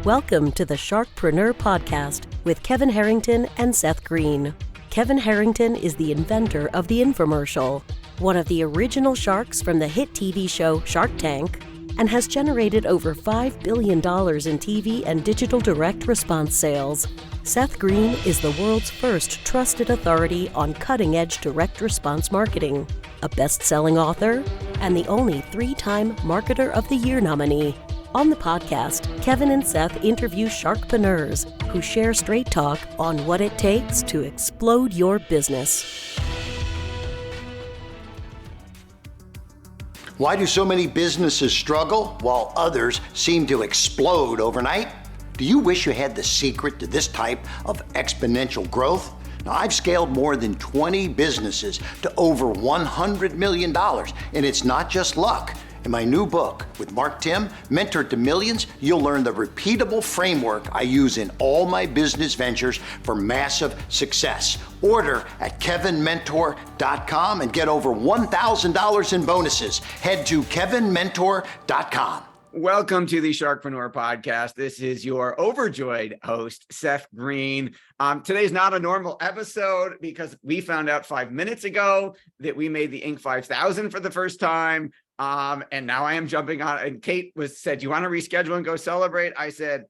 Welcome to the Sharkpreneur podcast with Kevin Harrington and Seth Greene. Kevin Harrington is the inventor of the infomercial, one of the original sharks from the hit TV show Shark Tank, and has generated over $5 billion in TV and digital direct response sales. Seth Greene is the world's first trusted authority on cutting-edge direct response marketing, a best-selling author, and the only 3-time Marketer of the Year nominee. On the podcast, Kevin and Seth interview sharkpreneurs who share straight talk on what it takes to explode your business. Why do so many businesses struggle while others seem to explode overnight? Do you wish you had the secret to this type of exponential growth? Now, I've scaled more than 20 businesses to over $100 million, and it's not just luck. In my new book with Mark Tim, Mentor to Millions, you'll learn the repeatable framework I use in all my business ventures for massive success. Order at kevinmentor.com and get over $1,000 in bonuses. Head to kevinmentor.com. Welcome to the Sharkpreneur podcast. This is your overjoyed host, Seth Greene. Today's not a normal episode because we found out 5 minutes ago that we made the Inc. 5000 for the first time. And now I am jumping on, and Kate said, "Do you want to reschedule and go celebrate?" I said,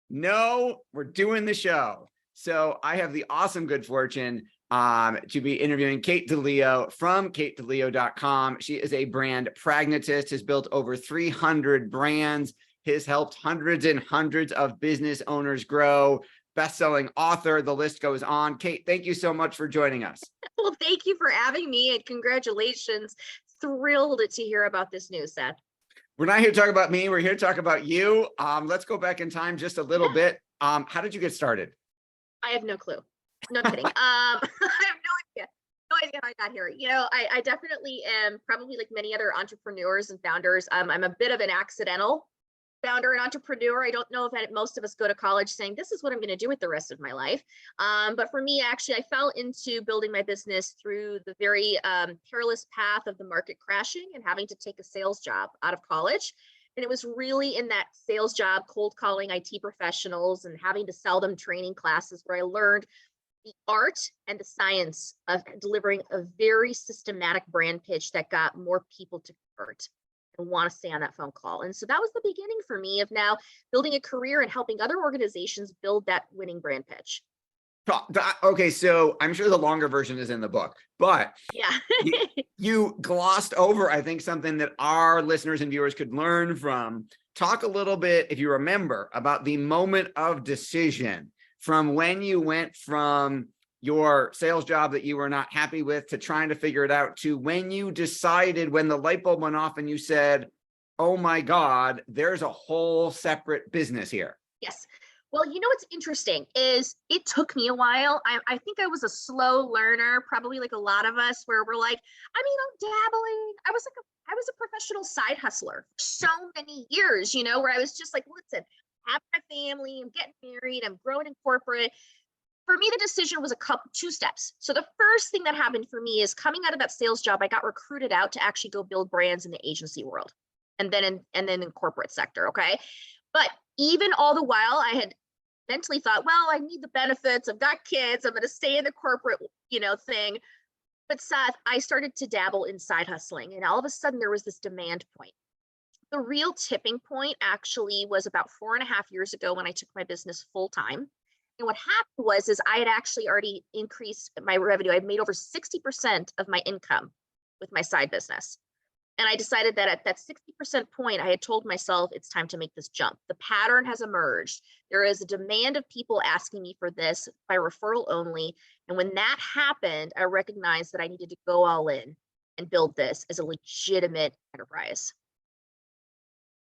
"No, we're doing the show." So I have the awesome good fortune to be interviewing Kate DiLeo from katedileo.com. She is a brand pragmatist, has built over 300 brands, has helped hundreds and hundreds of business owners grow, best-selling author, the list goes on. Kate, thank you so much for joining us. Well, thank you for having me and congratulations. Thrilled to hear about this news, Seth. We're not here to talk about me. We're here to talk about you. Let's go back in time just a little bit. How did you get started? I have no clue. No kidding. I have no idea. No idea how I got here. You know, I definitely am probably like many other entrepreneurs and founders. I'm a bit of an accidental founder and entrepreneur. I don't know if most of us go to college saying this is what I'm going to do with the rest of my life. But for me, actually, I fell into building my business through the very perilous path of the market crashing and having to take a sales job out of college. And it was really in that sales job, cold calling IT professionals and having to sell them training classes where I learned the art and the science of delivering a very systematic brand pitch that got more people to convert and want to stay on that phone call. And so that was the beginning for me of now building a career and helping other organizations build that winning brand pitch. Okay, so I'm sure the longer version is in the book, but yeah, you glossed over, I think, something that our listeners and viewers could learn from. Talk a little bit, if you remember, about the moment of decision from when you went from your sales job that you were not happy with to trying to figure it out to when you decided, when the light bulb went off and you said, "Oh my God, there's a whole separate business here." Yes. Well, you know what's interesting is it took me a while. I think I was a slow learner, probably like a lot of us, where we're like, I'm dabbling. I was a professional side hustler for so many years, you know, where I was just like, listen, I have my family, I'm getting married, I'm growing in corporate. For me, the decision was two steps. So the first thing that happened for me is coming out of that sales job, I got recruited out to actually go build brands in the agency world and then in corporate sector. Okay. But even all the while I had mentally thought, well, I need the benefits. I've got kids. I'm going to stay in the corporate, thing. But Seth, I started to dabble in side hustling. And all of a sudden there was this demand point. The real tipping point actually was about 4.5 years ago when I took my business full time. And what happened was I had actually already increased my revenue. I'd made over 60% of my income with my side business. And I decided that at that 60% point, I had told myself it's time to make this jump. The pattern has emerged. There is a demand of people asking me for this by referral only. And when that happened, I recognized that I needed to go all in and build this as a legitimate enterprise.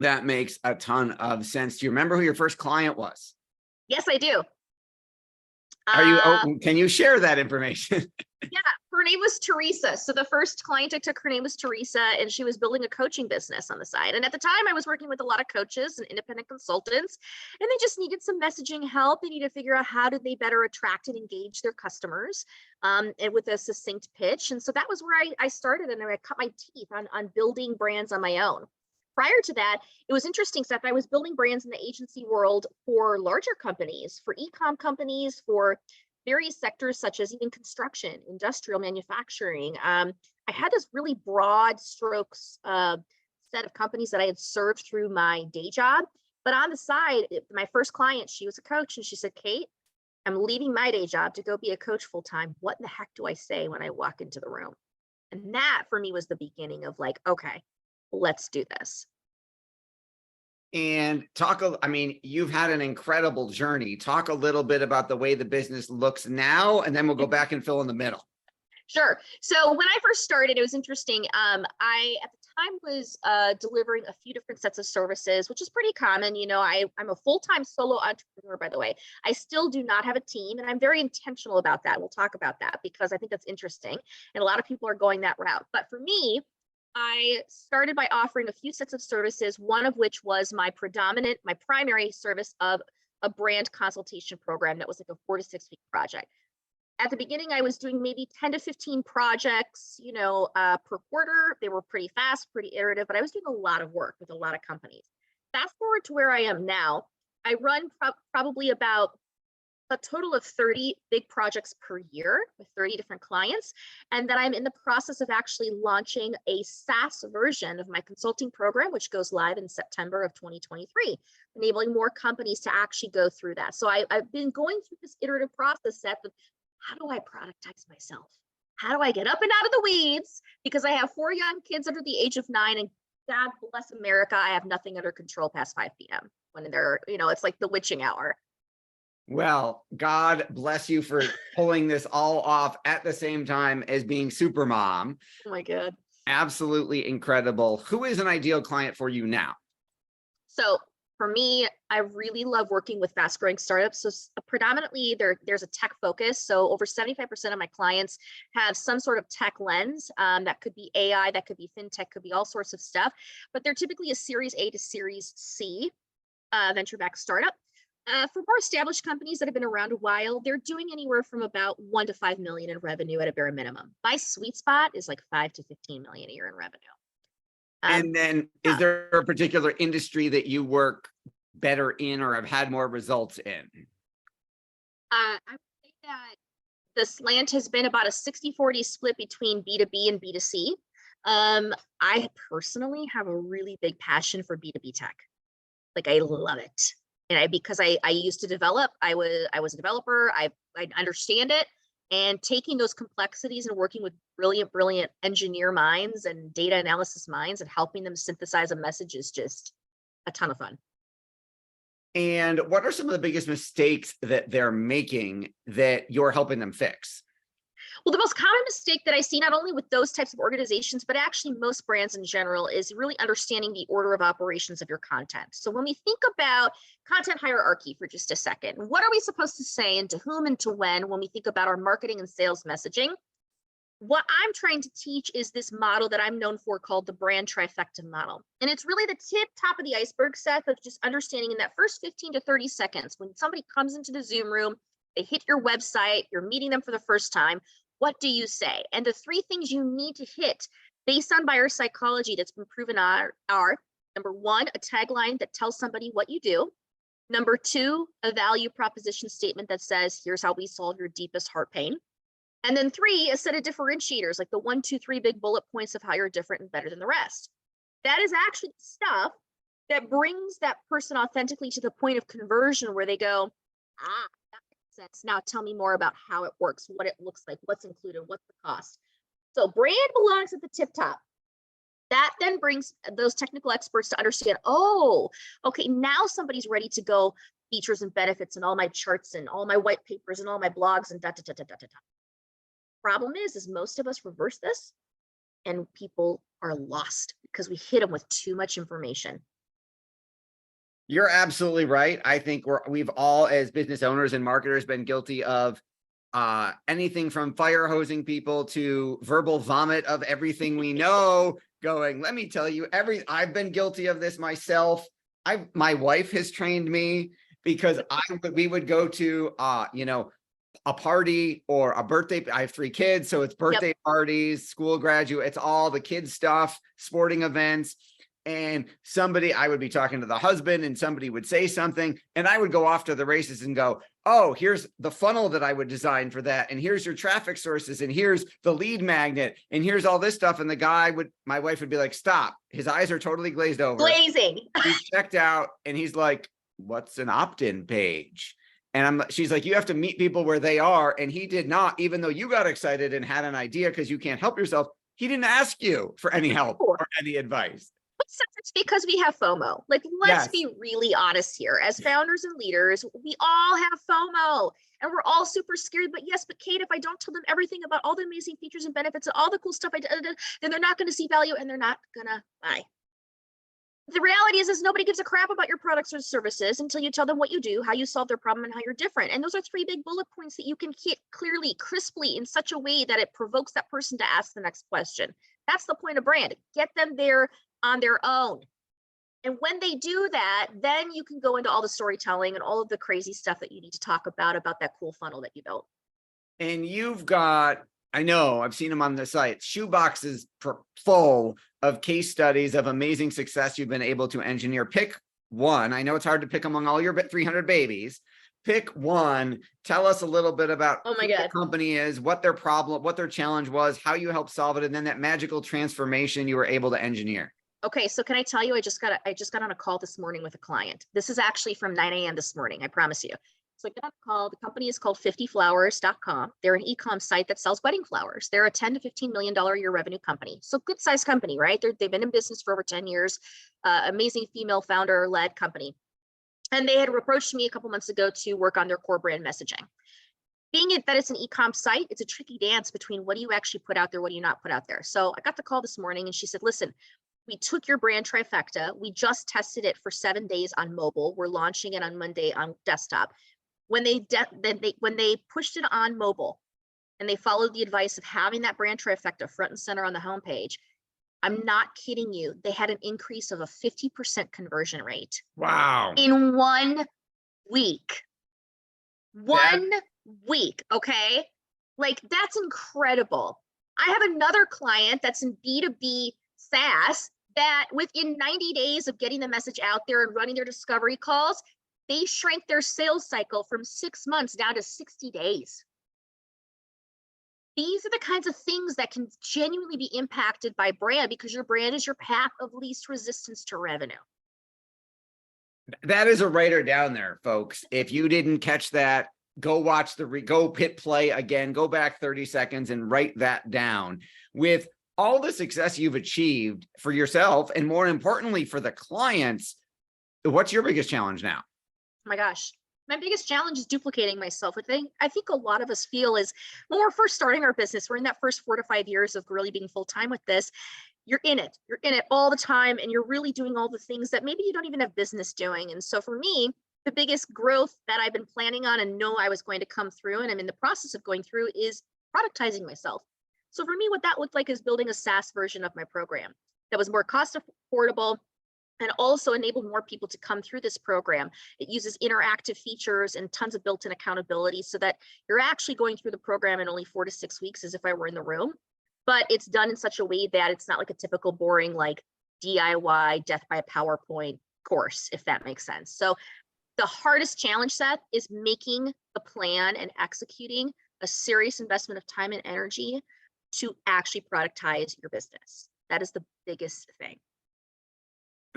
That makes a ton of sense. Do you remember who your first client was? Yes, I do. Can you share that information? Yeah, her name was Teresa. So the first client I took, her name was Teresa, and she was building a coaching business on the side. And at the time I was working with a lot of coaches and independent consultants, and they just needed some messaging help. They needed to figure out how did they better attract and engage their customers and with a succinct pitch. And so that was where I started, and I cut my teeth on building brands on my own. prior to that, it was interesting, Seth. I was building brands in the agency world for larger companies, for e-com companies, for various sectors such as even construction, industrial manufacturing. I had this really broad strokes set of companies that I had served through my day job. But on the side, my first client, she was a coach, and she said, Kate, I'm leaving my day job to go be a coach full time. What in the heck do I say when I walk into the room? And that for me was the beginning of like, okay, let's do this. And I mean, you've had an incredible journey. Talk a little bit about the way the business looks now, and then we'll go back and fill in the middle. Sure. So when I first started, it was interesting. I, at the time, was delivering a few different sets of services, which is pretty common. You know, I'm a full-time solo entrepreneur, by the way. I still do not have a team, and I'm very intentional about that. We'll talk about that because I think that's interesting. And a lot of people are going that route. But for me, I started by offering a few sets of services, one of which was my primary service of a brand consultation program that was like a 4 to 6 week project. At the beginning, I was doing maybe 10 to 15 projects, per quarter. They were pretty fast, pretty iterative, but I was doing a lot of work with a lot of companies. Fast forward to where I am now, I run probably about a total of 30 big projects per year with 30 different clients. And then I'm in the process of actually launching a SaaS version of my consulting program, which goes live in September of 2023, enabling more companies to actually go through that. So I've been going through this iterative process, Seth, of how do I productize myself? How do I get up and out of the weeds? Because I have 4 young kids under the age of 9, and God bless America, I have nothing under control past 5 p.m. when they're, it's like the witching hour. Well, God bless you for pulling this all off at the same time as being super mom. Oh my God. Absolutely incredible. Who is an ideal client for you now? So for me, I really love working with fast growing startups. So predominantly there's a tech focus. So over 75% of my clients have some sort of tech lens. That could be AI, that could be fintech, could be all sorts of stuff, but they're typically a Series A to Series C venture-backed startup. For more established companies that have been around a while, they're doing anywhere from about 1 to 5 million in revenue at a bare minimum. My sweet spot is like 5 to 15 million a year in revenue. And then is there a particular industry that you work better in or have had more results in? I would say that the slant has been about a 60-40 split between B2B and B2C. I personally have a really big passion for B2B tech. Like, I love it. And because I used to develop, I was a developer, I understand it. And taking those complexities and working with brilliant engineer minds and data analysis minds and helping them synthesize a message is just a ton of fun. And what are some of the biggest mistakes that they're making that you're helping them fix? Well, the most common mistake that I see, not only with those types of organizations, but actually most brands in general, is really understanding the order of operations of your content. So when we think about content hierarchy for just a second, what are we supposed to say and to whom and to when we think about our marketing and sales messaging? What I'm trying to teach is this model that I'm known for called the Brand Trifecta model. And it's really the top of the iceberg, Seth, of just understanding in that first 15 to 30 seconds, when somebody comes into the Zoom room, they hit your website, you're meeting them for the first time, what do you say? And the 3 things you need to hit based on buyer psychology that's been proven are number 1, a tagline that tells somebody what you do. Number 2, a value proposition statement that says, here's how we solve your deepest heart pain. And then 3, a set of differentiators, like the 1, 2, 3 big bullet points of how you're different and better than the rest. That is actually stuff that brings that person authentically to the point of conversion where they go, that makes sense. Now tell me more about how it works, what it looks like, what's included, what's the cost. So brand belongs at the tip top. That then brings those technical experts to understand, oh, okay, now somebody's ready to go features and benefits and all my charts and all my white papers and all my blogs and Problem is most of us reverse this and people are lost because we hit them with too much information. You're absolutely right. I think we've all, as business owners and marketers, been guilty of anything from fire hosing people to verbal vomit of everything we know, going, let me tell you, I've been guilty of this myself. My wife has trained me because we would go to, a party or a birthday. I have 3 kids, so it's birthday parties, school graduate, it's all the kids stuff, sporting events. and I would be talking to the husband and somebody would say something and I would go off to the races and go, oh, here's the funnel that I would design for that. And here's your traffic sources. And here's the lead magnet. And here's all this stuff. And my wife would be like, stop. His eyes are totally glazed over. Glazing. He's checked out and he's like, what's an opt-in page? And she's like, you have to meet people where they are. And he did not, even though you got excited and had an idea because you can't help yourself. He didn't ask you for any help or any advice. It's because we have FOMO. Like, let's be really honest here. As founders and leaders, we all have FOMO and we're all super scared. But Kate, if I don't tell them everything about all the amazing features and benefits and all the cool stuff I did, then they're not going to see value and they're not going to buy. The reality is nobody gives a crap about your products or services until you tell them what you do, how you solve their problem, and how you're different. And those are 3 big bullet points that you can hit clearly, crisply, in such a way that it provokes that person to ask the next question. That's the point of brand. Get them there on their own. And when they do that, then you can go into all the storytelling and all of the crazy stuff that you need to talk about that cool funnel that you built. And you've got, I know, I've seen them on the site, shoeboxes full of case studies of amazing success you've been able to engineer. Pick one. I know it's hard to pick among all your 300 babies. Pick one. Tell us a little bit about who the company is, what their problem, what their challenge was, how you helped solve it, and then that magical transformation you were able to engineer. Okay, so can I tell you, I just got on a call this morning with a client. This is actually from 9 a.m. this morning, I promise you. So I got on a call. The company is called 50flowers.com. They're an e-com site that sells wedding flowers. They're a $10 to $15 million a year revenue company. So good sized company, right? They've been in business for over 10 years. Amazing female founder led company. And they had approached me a couple months ago to work on their core brand messaging. Being that it's an e-com site, it's a tricky dance between what do you actually put out there, what do you not put out there. So I got the call this morning and she said, listen, we took your brand trifecta. We just tested it for 7 days on mobile. We're launching it on Monday on desktop. When they pushed it on mobile and they followed the advice of having that brand trifecta front and center on the homepage, I'm not kidding you, they had an increase of a 50% conversion rate. Wow. In 1 week. One week, okay? Like, that's incredible. I have another client that's in B2B SaaS that within 90 days of getting the message out there and running their discovery calls, they shrank their sales cycle from 6 months down to 60 days. These are the kinds of things that can genuinely be impacted by brand because your brand is your path of least resistance to revenue. That is a writer down there, folks. If you didn't catch that, go watch go hit play again, go back 30 seconds and write that down. With all the success you've achieved for yourself and more importantly for the clients, what's your biggest challenge now? Oh my gosh, my biggest challenge is duplicating myself. I think a lot of us feel is when we're first starting our business, we're in that first 4 to 5 years of really being full-time with this. You're in it all the time. And you're really doing all the things that maybe you don't even have business doing. And so for me, the biggest growth that I've been planning on and know I was going to come through, and I'm in the process of going through, is productizing myself. So for me, what that looked like is building a SaaS version of my program that was more cost affordable and also enabled more people to come through this program. It uses interactive features and tons of built-in accountability so that you're actually going through the program in only 4 to 6 weeks as if I were in the room. But it's done in such a way that it's not like a typical boring like DIY death by PowerPoint course, if that makes sense. So the hardest challenge, Seth, is making the plan and executing a serious investment of time and energy to actually productize your business. That is the biggest thing.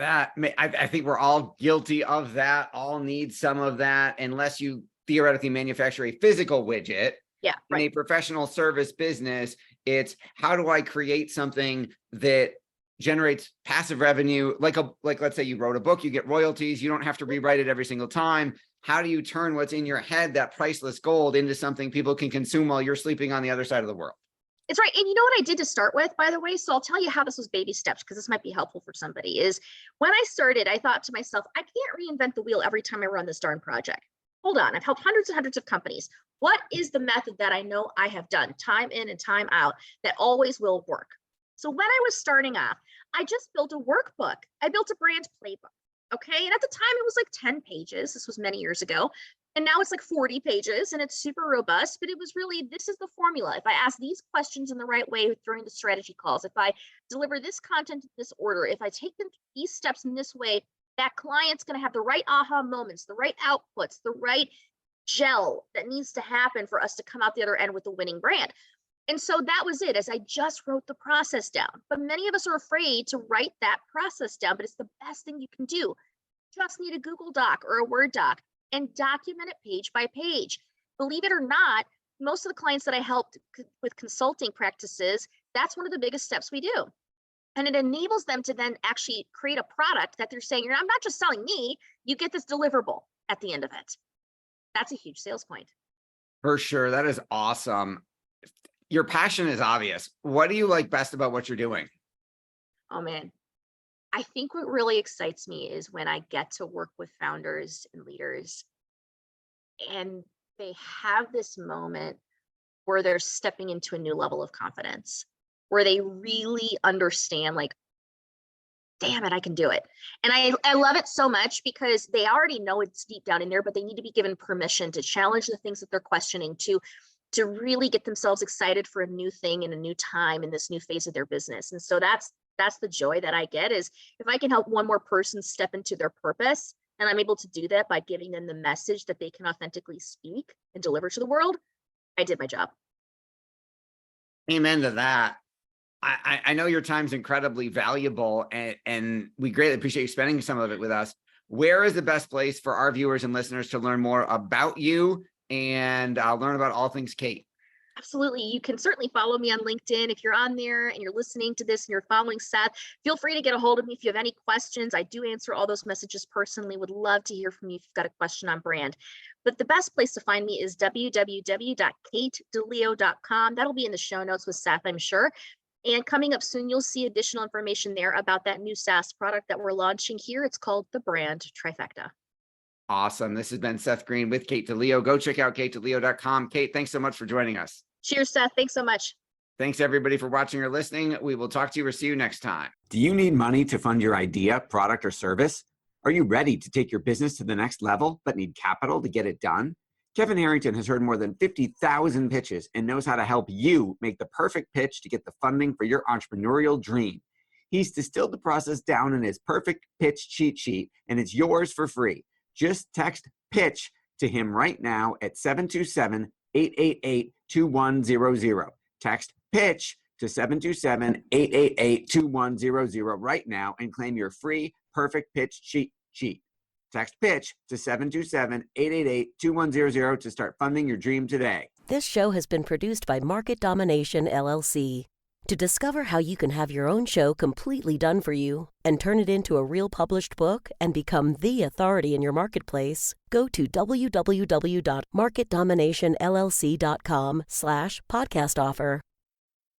I think we're all guilty of that, all need some of that, unless you theoretically manufacture a physical widget. Yeah, right. In a professional service business, it's how do I create something that generates passive revenue? Like let's say you wrote a book, you get royalties, you don't have to rewrite it every single time. How do you turn what's in your head, that priceless gold, into something people can consume while you're sleeping on the other side of the world? It's right. And you know what I did to start with, by the way? So I'll tell you how this was baby steps, because this might be helpful for somebody. Is when I started, I thought to myself, I can't reinvent the wheel every time I run this darn project. Hold on, I've helped hundreds and hundreds of companies. What is the method that I know I have done time in and time out that always will work? So when I was starting off, I just built a workbook. I built a brand playbook. Okay. And at the time it was like 10 pages. This was many years ago. And now it's like 40 pages and it's super robust, but it was really, this is the formula. If I ask these questions in the right way during the strategy calls, if I deliver this content in this order, if I take them these steps in this way, that client's going to have the right aha moments, the right outputs, the right gel that needs to happen for us to come out the other end with the winning brand. And so that was it, as I just wrote the process down. But many of us are afraid to write that process down, but it's the best thing you can do. Just need a Google Doc or a Word doc and document it page by page. Believe it or not, most of the clients that I helped with consulting practices, that's one of the biggest steps we do. And it enables them to then actually create a product that they're saying, I'm not just selling me, you get this deliverable at the end of it. That's a huge sales point. For sure. That is awesome. Your passion is obvious. What do you like best about what you're doing? Oh man, I think what really excites me is when I get to work with founders and leaders and they have this moment where they're stepping into a new level of confidence, where they really understand, like, damn it, I can do it. And I love it so much because they already know it's deep down in there, but they need to be given permission to challenge the things that they're questioning, to really get themselves excited for a new thing in a new time in this new phase of their business. And so that's the joy that I get, is if I can help one more person step into their purpose, and I'm able to do that by giving them the message that they can authentically speak and deliver to the world, I did my job. Amen to that. I know your time's incredibly valuable, and we greatly appreciate you spending some of it with us. Where is the best place for our viewers and listeners to learn more about you and learn about all things Kate? Absolutely. You can certainly follow me on LinkedIn. If you're on there and you're listening to this and you're following Seth, feel free to get a hold of me if you have any questions. I do answer all those messages personally. Would love to hear from you if you've got a question on brand. But the best place to find me is www.katedileo.com. That'll be in the show notes with Seth, I'm sure. And coming up soon, you'll see additional information there about that new SaaS product that we're launching here. It's called the Brand Trifecta. Awesome. This has been Seth Greene with Kate DiLeo. Go check out katedileo.com. Kate, thanks so much for joining us. Cheers, Seth. Thanks so much. Thanks, everybody, for watching or listening. We will talk to you or see you next time. Do you need money to fund your idea, product, or service? Are you ready to take your business to the next level, but need capital to get it done? Kevin Harrington has heard more than 50,000 pitches and knows how to help you make the perfect pitch to get the funding for your entrepreneurial dream. He's distilled the process down in his perfect pitch cheat sheet, and it's yours for free. Just text PITCH to him right now at 727-888-2100. Text PITCH to 727-888-2100 right now and claim your free perfect pitch cheat sheet. Text PITCH to 727-888-2100 to start funding your dream today. This show has been produced by Market Domination, LLC. To discover how you can have your own show completely done for you and turn it into a real published book and become the authority in your marketplace, go to www.marketdominationllc.com/podcast offer.